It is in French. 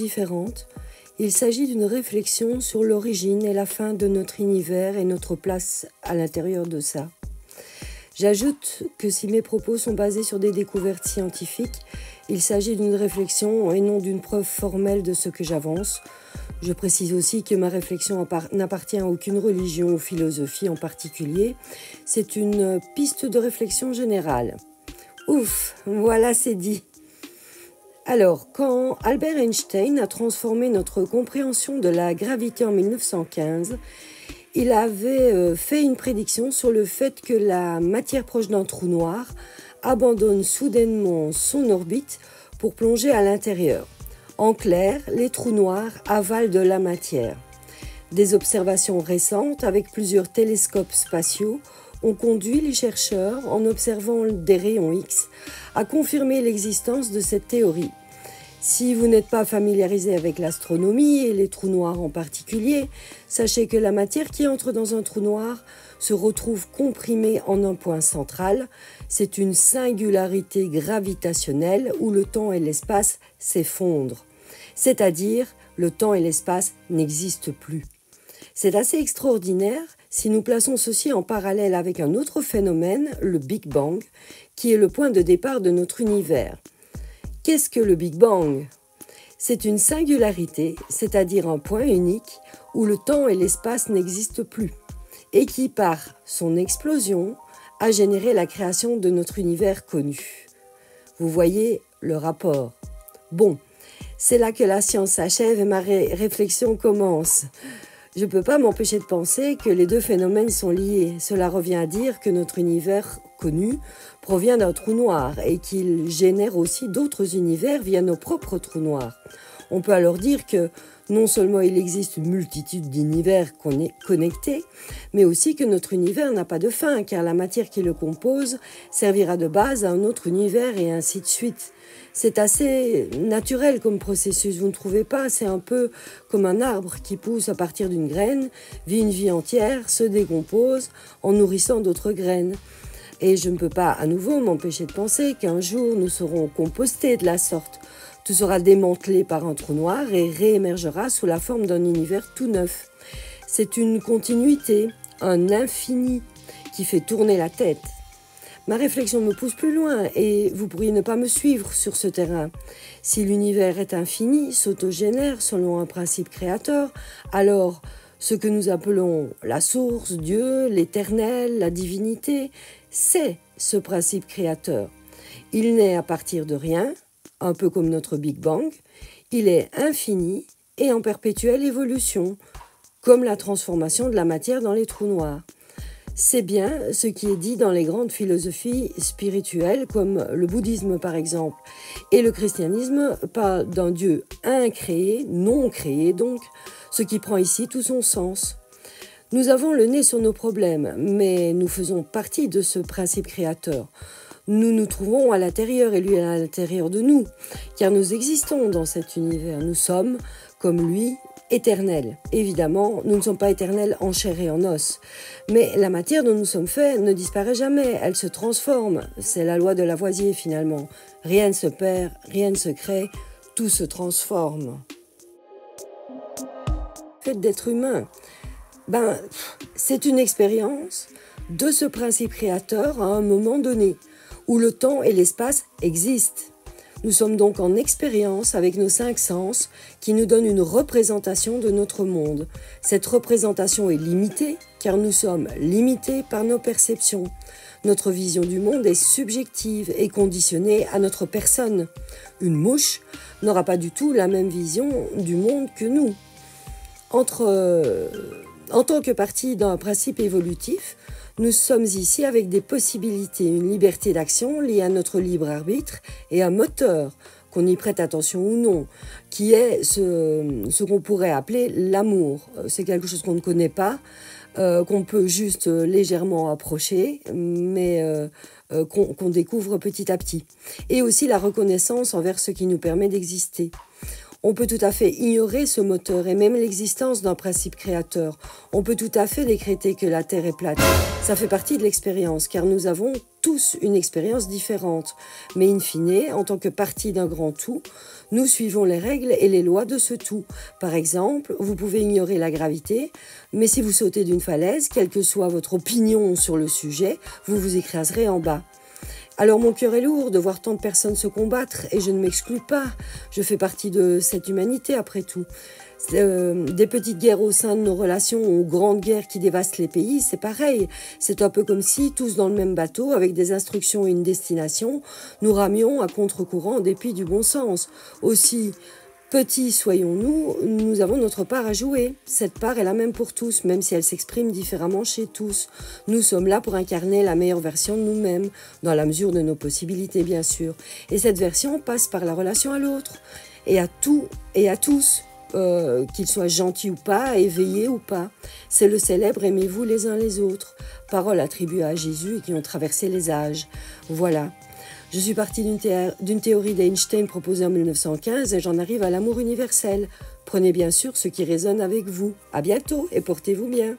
différente, il s'agit d'une réflexion sur l'origine et la fin de notre univers et notre place à l'intérieur de ça. J'ajoute que si mes propos sont basés sur des découvertes scientifiques, il s'agit d'une réflexion et non d'une preuve formelle de ce que j'avance. Je précise aussi que ma réflexion n'appartient à aucune religion ou philosophie en particulier. C'est une piste de réflexion générale. Ouf, voilà, c'est dit. Alors, quand Albert Einstein a transformé notre compréhension de la gravité en 1915, il avait fait une prédiction sur le fait que la matière proche d'un trou noir abandonne soudainement son orbite pour plonger à l'intérieur. En clair, les trous noirs avalent de la matière. Des observations récentes avec plusieurs télescopes spatiaux ont conduit les chercheurs, en observant des rayons X, à confirmer l'existence de cette théorie. Si vous n'êtes pas familiarisé avec l'astronomie et les trous noirs en particulier, sachez que la matière qui entre dans un trou noir se retrouve comprimée en un point central. C'est une singularité gravitationnelle où le temps et l'espace s'effondrent. C'est-à-dire, le temps et l'espace n'existent plus. C'est assez extraordinaire si nous plaçons ceci en parallèle avec un autre phénomène, le Big Bang, qui est le point de départ de notre univers. Qu'est-ce que le Big Bang ? C'est une singularité, c'est-à-dire un point unique où le temps et l'espace n'existent plus, et qui, par son explosion, a généré la création de notre univers connu. Vous voyez le rapport. Bon, c'est là que la science s'achève et ma réflexion commence. Je ne peux pas m'empêcher de penser que les deux phénomènes sont liés. Cela revient à dire que notre univers connu provient d'un trou noir et qu'il génère aussi d'autres univers via nos propres trous noirs. On peut alors dire que non seulement il existe une multitude d'univers connectés, mais aussi que notre univers n'a pas de fin, car la matière qui le compose servira de base à un autre univers et ainsi de suite. C'est assez naturel comme processus, vous ne trouvez pas? C'est un peu comme un arbre qui pousse à partir d'une graine, vit une vie entière, se décompose en nourrissant d'autres graines. Et je ne peux pas à nouveau m'empêcher de penser qu'un jour nous serons compostés de la sorte. Tout sera démantelé par un trou noir et réémergera sous la forme d'un univers tout neuf. C'est une continuité, un infini qui fait tourner la tête. Ma réflexion me pousse plus loin et vous pourriez ne pas me suivre sur ce terrain. Si l'univers est infini, s'autogénère selon un principe créateur, alors ce que nous appelons la source, Dieu, l'éternel, la divinité, c'est ce principe créateur. Il naît à partir de rien, un peu comme notre Big Bang. Il est infini et en perpétuelle évolution, comme la transformation de la matière dans les trous noirs. C'est bien ce qui est dit dans les grandes philosophies spirituelles, comme le bouddhisme par exemple. Et le christianisme parle d'un Dieu incréé, non créé donc, ce qui prend ici tout son sens. Nous avons le nez sur nos problèmes, mais nous faisons partie de ce principe créateur. Nous nous trouvons à l'intérieur et lui à l'intérieur de nous, car nous existons dans cet univers. Nous sommes, comme lui, éternels. Évidemment, nous ne sommes pas éternels en chair et en os, mais la matière dont nous sommes faits ne disparaît jamais, elle se transforme. C'est la loi de Lavoisier finalement. Rien ne se perd, rien ne se crée, tout se transforme. Le fait d'être humain, c'est une expérience de ce principe créateur à un moment donné, où le temps et l'espace existent. Nous sommes donc en expérience avec nos 5 sens qui nous donnent une représentation de notre monde. Cette représentation est limitée car nous sommes limités par nos perceptions. Notre vision du monde est subjective et conditionnée à notre personne. Une mouche n'aura pas du tout la même vision du monde que nous. En tant que partie d'un principe évolutif, nous sommes ici avec des possibilités, une liberté d'action liée à notre libre arbitre et un moteur, qu'on y prête attention ou non, qui est ce qu'on pourrait appeler l'amour. C'est quelque chose qu'on ne connaît pas, qu'on peut juste légèrement approcher, mais qu'on découvre petit à petit. Et aussi la reconnaissance envers ce qui nous permet d'exister. On peut tout à fait ignorer ce moteur et même l'existence d'un principe créateur. On peut tout à fait décréter que la Terre est plate. Ça fait partie de l'expérience, car nous avons tous une expérience différente. Mais in fine, en tant que partie d'un grand tout, nous suivons les règles et les lois de ce tout. Par exemple, vous pouvez ignorer la gravité, mais si vous sautez d'une falaise, quelle que soit votre opinion sur le sujet, vous vous écraserez en bas. Alors mon cœur est lourd de voir tant de personnes se combattre et je ne m'exclus pas. Je fais partie de cette humanité après tout. Des petites guerres au sein de nos relations aux grandes guerres qui dévastent les pays, c'est pareil. C'est un peu comme si, tous dans le même bateau, avec des instructions et une destination, nous ramions à contre-courant en dépit du bon sens. Aussi, petits soyons-nous, nous avons notre part à jouer. Cette part est la même pour tous, même si elle s'exprime différemment chez tous. Nous sommes là pour incarner la meilleure version de nous-mêmes, dans la mesure de nos possibilités bien sûr. Et cette version passe par la relation à l'autre, et à tout et à tous. Qu'ils soient gentils ou pas, éveillés ou pas. C'est le célèbre « Aimez-vous les uns les autres », parole attribuée à Jésus et qui ont traversé les âges. Voilà. Je suis partie d'une théorie d'Einstein proposée en 1915 et j'en arrive à l'amour universel. Prenez bien sûr ce qui résonne avec vous. À bientôt et portez-vous bien.